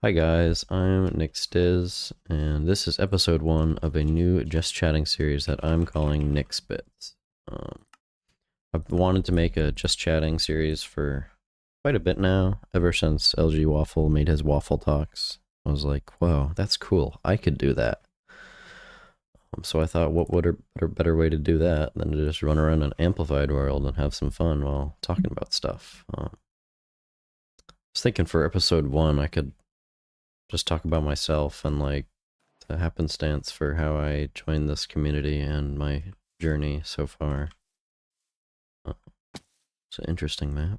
Hi guys, I'm Nixbits, and this is episode 1 of a new Just Chatting series that I'm calling Nixbits. I've wanted to make a Just Chatting series for quite a bit now, ever since LG Waffle made his Waffle Talks. I was like, whoa, that's cool, I could do that. So I thought, what would a better way to do that than to just run around an amplified world and have some fun while talking about stuff. I was thinking for episode 1 I could just talk about myself and like the happenstance for how I joined this community and my journey so far. It's an interesting map.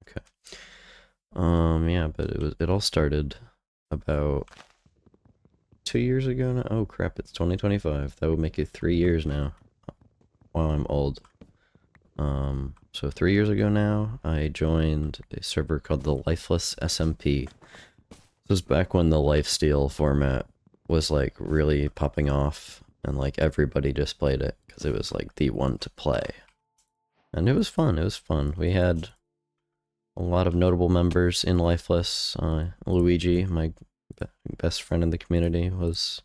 Okay. Yeah, but it all started about 2 years ago now. Oh crap, it's 2025. That would make it 3 years now. Wow, I'm old. So 3 years ago now, I joined a server called the Lifeless SMP. This was back when the lifesteal format was like really popping off and like everybody just played it because it was like the one to play. And it was fun, We had a lot of notable members in Lifeless. Luigi, my best friend in the community, was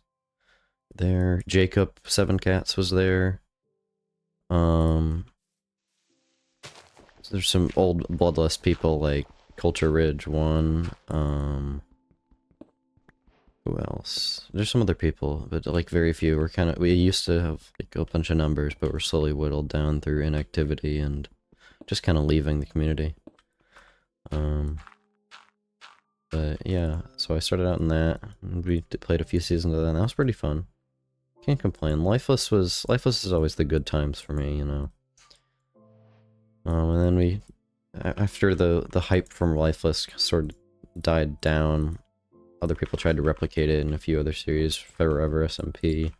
there. Jacob, Seven Cats, was there. There's some old Bloodlust people like Culture Ridge 1, who else? There's some other people, but like very few. We used to have like a bunch of numbers, but we're slowly whittled down through inactivity and just kind of leaving the community. But yeah, so I started out in that, and we played a few seasons of that, and that was pretty fun. Can't complain. Lifeless is always the good times for me, you know. And then after the hype from Lifeless sort of died down, other people tried to replicate it in a few other series, Forever SMP.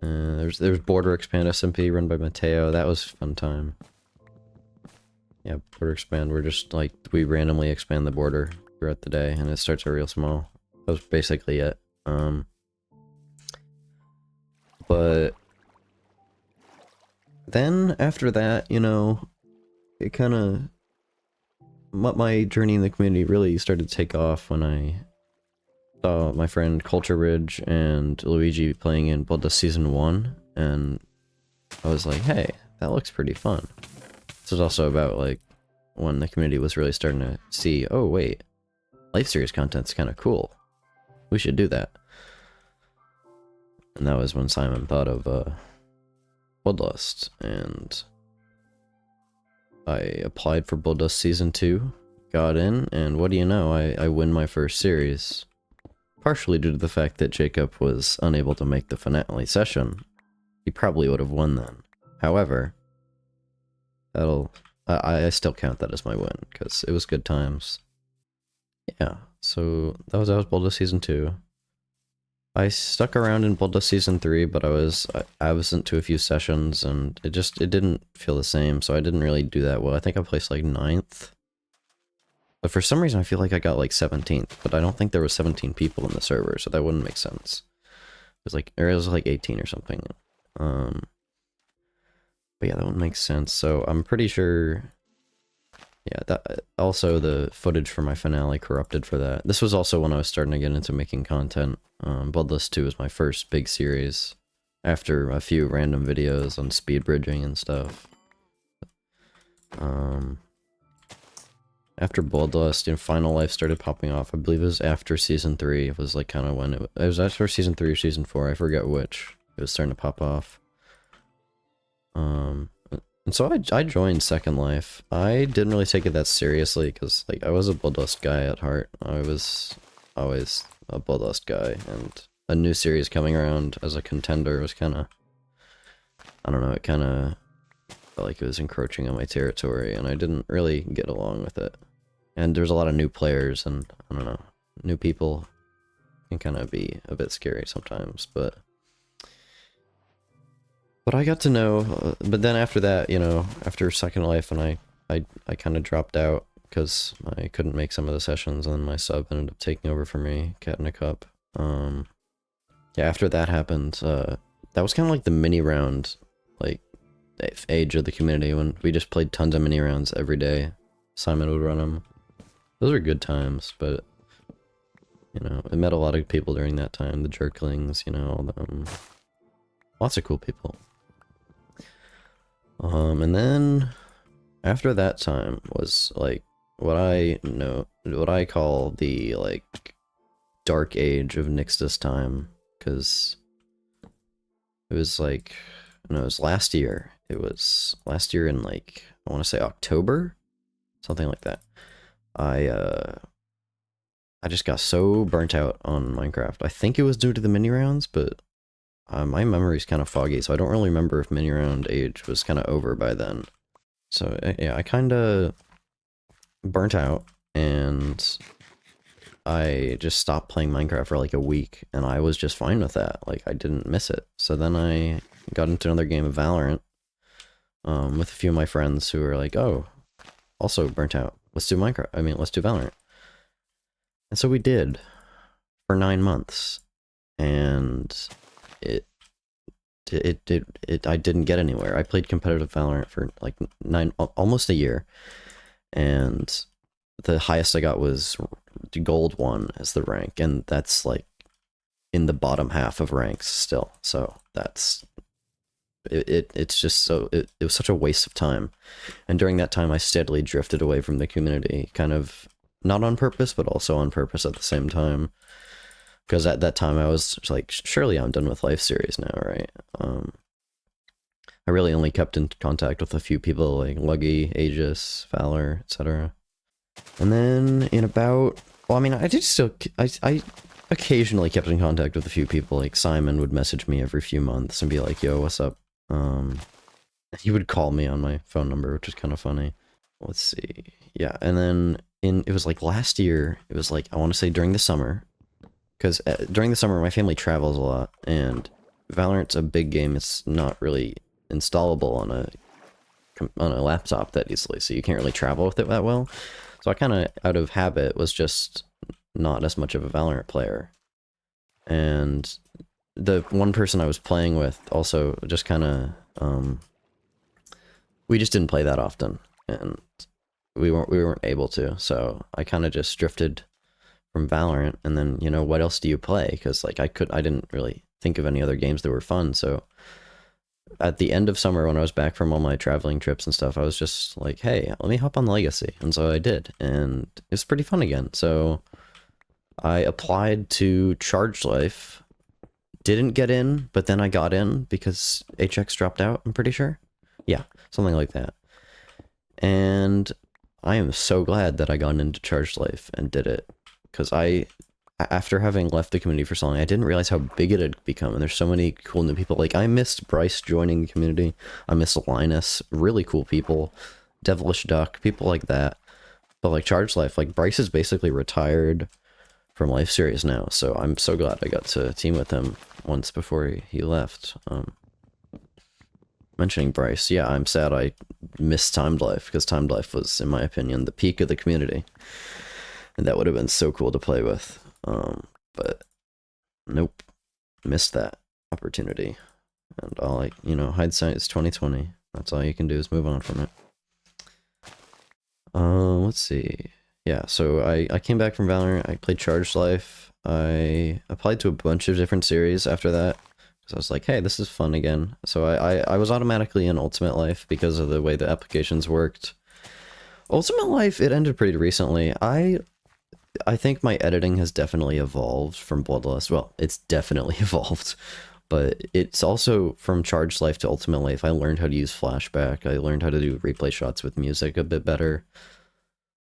There's Border Expand SMP run by Mateo. That was a fun time. Yeah, Border Expand, we're just like, we randomly expand the border throughout the day, and it starts out real small. That was basically it. But then after that, you know, it kind of, my journey in the community really started to take off when I saw my friend Culture Ridge and Luigi playing in Bloodlust Season 1, and I was like, hey, that looks pretty fun. This is also about, like, when the community was really starting to see, oh wait, Life Series content's kind of cool. We should do that. And that was when Simon thought of, Bloodlust, and I applied for Bloodlust Season 2, got in, and what do you know, I win my first series. Partially due to the fact that Jacob was unable to make the finale session. He probably would have won then. However, I still count that as my win, because it was good times. Yeah, so that was Bloodlust Season 2. I stuck around in Bloodlust Season 3, but I was absent to a few sessions, and it didn't feel the same, so I didn't really do that well. I think I placed like 9th. But for some reason I feel like I got like 17th, but I don't think there was 17 people in the server, so that wouldn't make sense. It was like 18 or something. But yeah, that wouldn't make sense, so I'm pretty sure. Yeah, that also the footage for my finale corrupted for that. This was also when I was starting to get into making content. Bloodlust 2 was my first big series, after a few random videos on speed bridging and stuff. After Bloodlust, you know, Final Life started popping off. I believe it was after Season 3. It was like kind of when it was after Season 3 or Season 4. I forget which. It was starting to pop off. And so I joined Second Life. I didn't really take it that seriously because like I was a Bloodlust guy at heart. I was always a Bloodlust guy, and a new series coming around as a contender was kind of, I don't know, it kind of felt like it was encroaching on my territory, and I didn't really get along with it. And there's a lot of new players, and I don't know, new people can kind of be a bit scary sometimes, but I got to know, but then after that, you know, after Second Life, and I kind of dropped out because I couldn't make some of the sessions, and my sub ended up taking over for me, Cat in a Cup. Yeah, after that happened, that was kind of like the mini round, like, age of the community, when we just played tons of mini rounds every day. Simon would run them. Those were good times, but, you know, I met a lot of people during that time. The Jerklings, you know, all them. Lots of cool people. And then after that time was like what I call the like dark age of Nixbits time, because it was like, no, it was last year. It was last year in like, I want to say October, something like that. I just got so burnt out on Minecraft. I think it was due to the mini rounds, but my memory's kind of foggy, so I don't really remember if mini round age was kind of over by then. So yeah, I kind of burnt out, and I just stopped playing Minecraft for like a week, and I was just fine with that. Like, I didn't miss it. So then I got into another game of Valorant with a few of my friends who were like, oh, also burnt out. Let's do Minecraft. I mean, let's do Valorant. And so we did for 9 months, and I didn't get anywhere. I played competitive Valorant for like almost a year, and the highest I got was gold 1 as the rank, and that's like in the bottom half of ranks still. So that's it's just so it was such a waste of time. And during that time I steadily drifted away from the community, kind of not on purpose but also on purpose at the same time, because at that time I was like, surely I'm done with Life series now, right? I really only kept in contact with a few people like Luggy, Aegis, Valor, etc. And then in about, well, I mean, I did still, I occasionally kept in contact with a few people. Like Simon would message me every few months and be like, yo, what's up? He would call me on my phone number, which is kind of funny. Let's see. Yeah, and then it was like last year, it was like, I want to say during the summer, because during the summer my family travels a lot, and Valorant's a big game. It's not really installable on a laptop that easily, so you can't really travel with it that well. So I kind of, out of habit, was just not as much of a Valorant player. And the one person I was playing with also just kind of, we just didn't play that often, and we weren't able to. So I kind of just drifted from Valorant. And then, you know, what else do you play? Because like I didn't really think of any other games that were fun. So at the end of summer, when I was back from all my traveling trips and stuff, I was just like, hey, let me hop on Legacy. And so I did, and it was pretty fun again. So I applied to Charged Life, didn't get in, but then I got in because HX dropped out, I'm pretty sure. Yeah, something like that. And I am so glad that I got into Charged Life and did it, because after having left the community for so long, I didn't realize how big it had become, and there's so many cool new people. Like, I missed Bryce joining the community, I miss Linus, really cool people, Devilish Duck, people like that. But like Charged Life, like Bryce is basically retired from Life series now, so I'm so glad I got to team with him once before he left. Mentioning Bryce, yeah, I'm sad I missed Timed Life, because Timed Life was, in my opinion, the peak of the community, and that would have been so cool to play with. But nope, missed that opportunity. And all, like, you know, hindsight is 2020. That's all you can do, is move on from it. Let's see. Yeah, so I came back from Valorant, I played Charged Life, I applied to a bunch of different series after that, because I was like, hey, this is fun again. So I was automatically in Ultimate Life because of the way the applications worked. Ultimate Life, it ended pretty recently. I think my editing has definitely evolved from Bloodlust. Well, it's definitely evolved, but it's also from Charged Life to Ultimate Life. I learned how to use flashback. I learned how to do replay shots with music a bit better.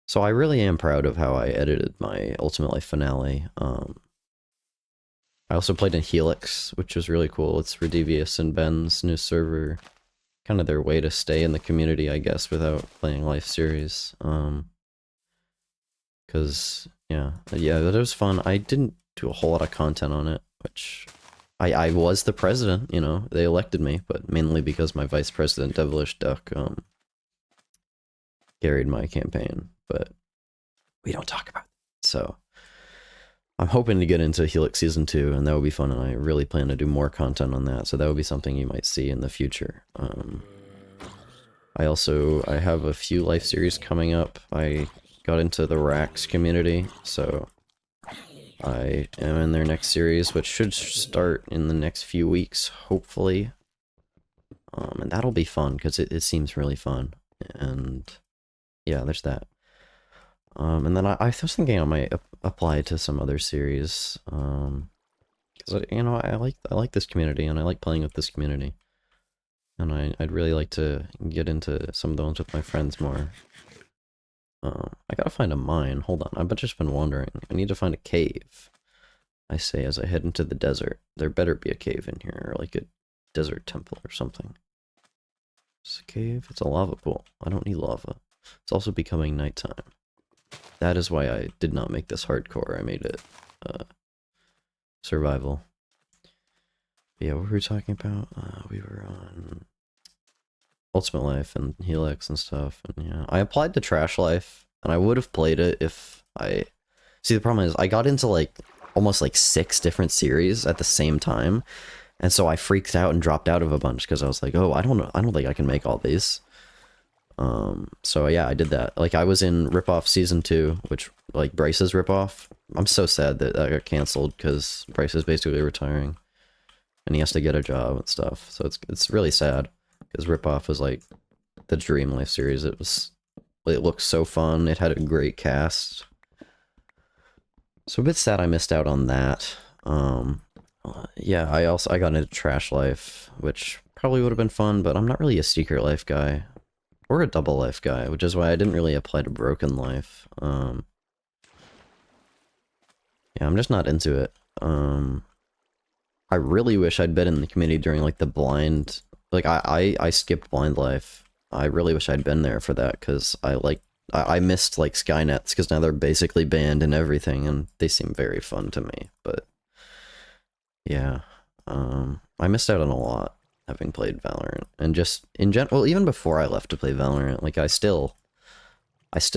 So I really am proud of how I edited my Ultimate Life finale. I also played in Helix, which was really cool. It's Redevious and Ben's new server. Kind of their way to stay in the community, I guess, without playing Life series. Because, yeah, that was fun. I didn't do a whole lot of content on it, which I was the president, you know, they elected me, but mainly because my vice president, Devilish Duck, carried my campaign, but we don't talk about it. So I'm hoping to get into Helix Season 2, and that would be fun, and I really plan to do more content on that, so that would be something you might see in the future. I have a few Life series coming up. I got into the Rax community, so I am in their next series, which should start in the next few weeks, hopefully. And that'll be fun, because it seems really fun. And yeah, there's that. And then I was thinking I might apply to some other series. Because, you know, I like this community, and I like playing with this community. And I'd really like to get into some of the ones with my friends more. I gotta find a mine. Hold on, I've just been wandering. I need to find a cave. I say as I head into the desert. There better be a cave in here, or like a desert temple or something. It's a cave? It's a lava pool. I don't need lava. It's also becoming nighttime. That is why I did not make this hardcore. I made it survival. But yeah, what were we talking about? We were on Ultimate Life and Helix and stuff. And yeah, I applied to Trash Life, and I would have played it if I... See, the problem is I got into like almost like 6 different series at the same time, and so I freaked out and dropped out of a bunch because I was like, oh, I don't know, I don't think I can make all these. So yeah, I did that. Like, I was in Ripoff Season 2, which, like, Bryce's Ripoff. I'm so sad that that got canceled because Bryce is basically retiring, and he has to get a job and stuff. So it's really sad because Ripoff was like the Dream Life series. It looked so fun. It had a great cast. So a bit sad I missed out on that. Yeah, I got into Trash Life, which probably would have been fun, but I'm not really a Secret Life guy. Or a Double Life guy, which is why I didn't really apply to Broken Life. Yeah, I'm just not into it. I really wish I'd been in the community during, like, the blind... Like, I skipped Blind Life. I really wish I'd been there for that, because I missed, like, Skynets, because now they're basically banned and everything, and they seem very fun to me, but... Yeah. I missed out on a lot, having played Valorant, and just in general, well, even before I left to play Valorant, like, I still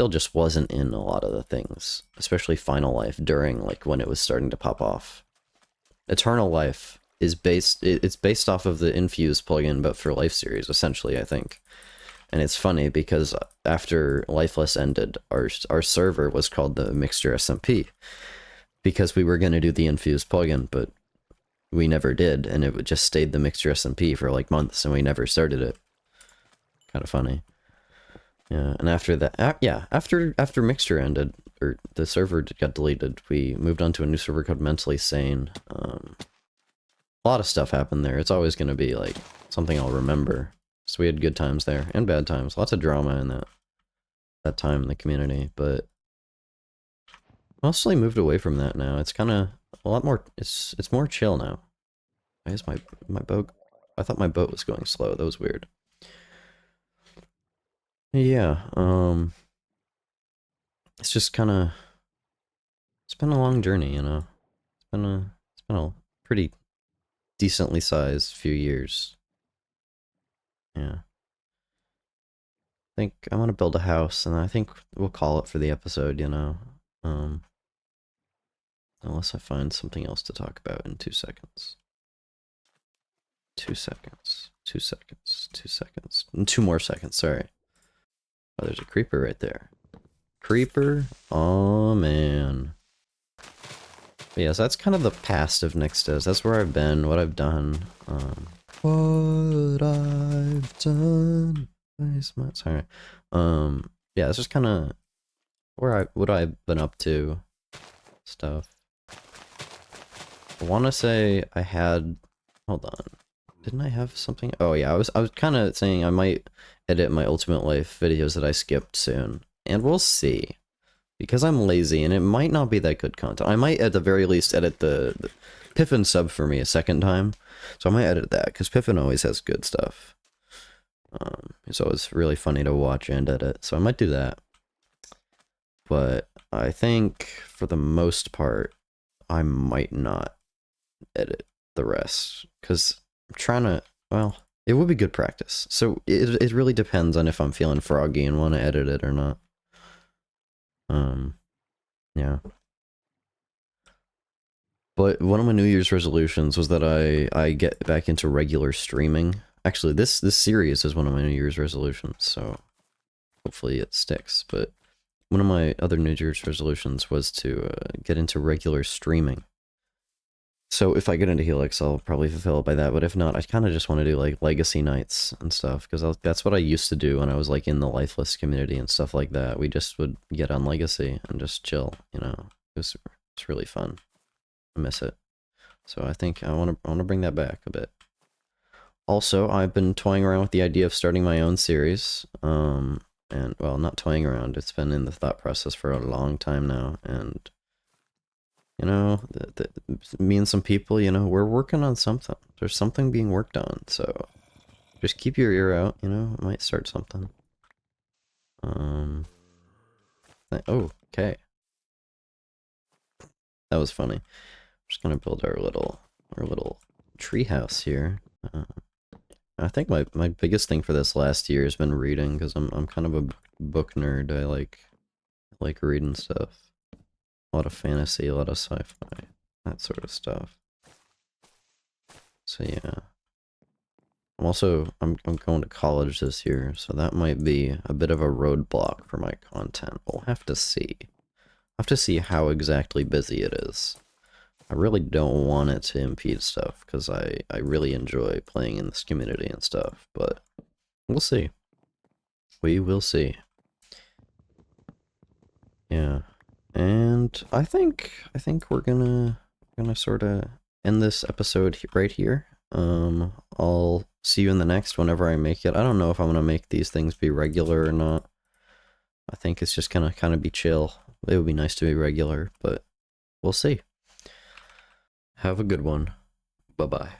just wasn't in a lot of the things, especially Final Life during, like, when it was starting to pop off. Eternal Life is it's based off of the Infuse plugin, but for Life series, essentially, I think. And it's funny because after Lifeless ended, our server was called the Mixture SMP, because we were going to do the Infuse plugin, but we never did, and it just stayed the Mixture SMP for like months, and we never started it. Kind of funny. Yeah, and after that, yeah, after Mixture ended, or the server got deleted, we moved on to a new server called Mentally Sane. A lot of stuff happened there. It's always going to be like something I'll remember. So we had good times there, and bad times. Lots of drama in that time in the community, but mostly moved away from that now. It's kind of a lot more, it's more chill now. Why is my boat... I thought my boat was going slow. That was weird. Yeah, it's just kind of... It's been a long journey, you know? It's been a pretty decently sized few years. Yeah. I think I want to build a house, and I think we'll call it for the episode, you know? Unless I find something else to talk about in 2 seconds. 2 seconds. 2 seconds. 2 seconds. 2 more seconds, sorry. Oh, there's a creeper right there. Creeper? Oh, man. But yeah, so that's kind of the past of Nixbits. That's where I've been, what I've done. What I've done. Sorry. Yeah, it's just kind of what I've been up to. Stuff. I want to say I had... Hold on. Didn't I have something? Oh yeah, I was kind of saying I might edit my Ultimate Life videos that I skipped soon. And we'll see. Because I'm lazy, and it might not be that good content. I might, at the very least, edit the Piffin sub for me a second time. So I might edit that, because Piffin always has good stuff. It's always really funny to watch and edit, so I might do that. But I think, for the most part, I might not edit the rest, because I'm trying to, well, it would be good practice. So it really depends on if I'm feeling froggy and want to edit it or not. Yeah. But one of my New Year's resolutions was that I get back into regular streaming. Actually, this series is one of my New Year's resolutions, so hopefully it sticks. But one of my other New Year's resolutions was to get into regular streaming. So if I get into Helix, I'll probably fulfill it by that. But if not, I kind of just want to do like legacy nights and stuff, because that's what I used to do when I was like in the lifeless community and stuff like that. We just would get on legacy and just chill. You know, it's really fun. I miss it. So I think I want to bring that back a bit. Also, I've been toying around with the idea of starting my own series. And well, not toying around. It's been in the thought process for a long time now, and you know, me and some people, you know, we're working on something. There's something being worked on, so just keep your ear out, you know, I might start something. Oh, okay. That was funny. I'm just gonna build our little tree house here. I think my biggest thing for this last year has been reading, because I'm kind of a book nerd. I like reading stuff. A lot of fantasy, a lot of sci-fi, that sort of stuff. So yeah. I'm going to college this year, so that might be a bit of a roadblock for my content. We'll have to see. I'll have to see how exactly busy it is. I really don't want it to impede stuff, because I really enjoy playing in this community and stuff, but we'll see. We will see. Yeah. And I think we're gonna sort of end this episode right here. I'll see you in the next whenever I make it. I don't know if I'm gonna make these things be regular or not. I think it's just gonna kind of be chill. It would be nice to be regular, but we'll see. Have a good one. Bye-bye.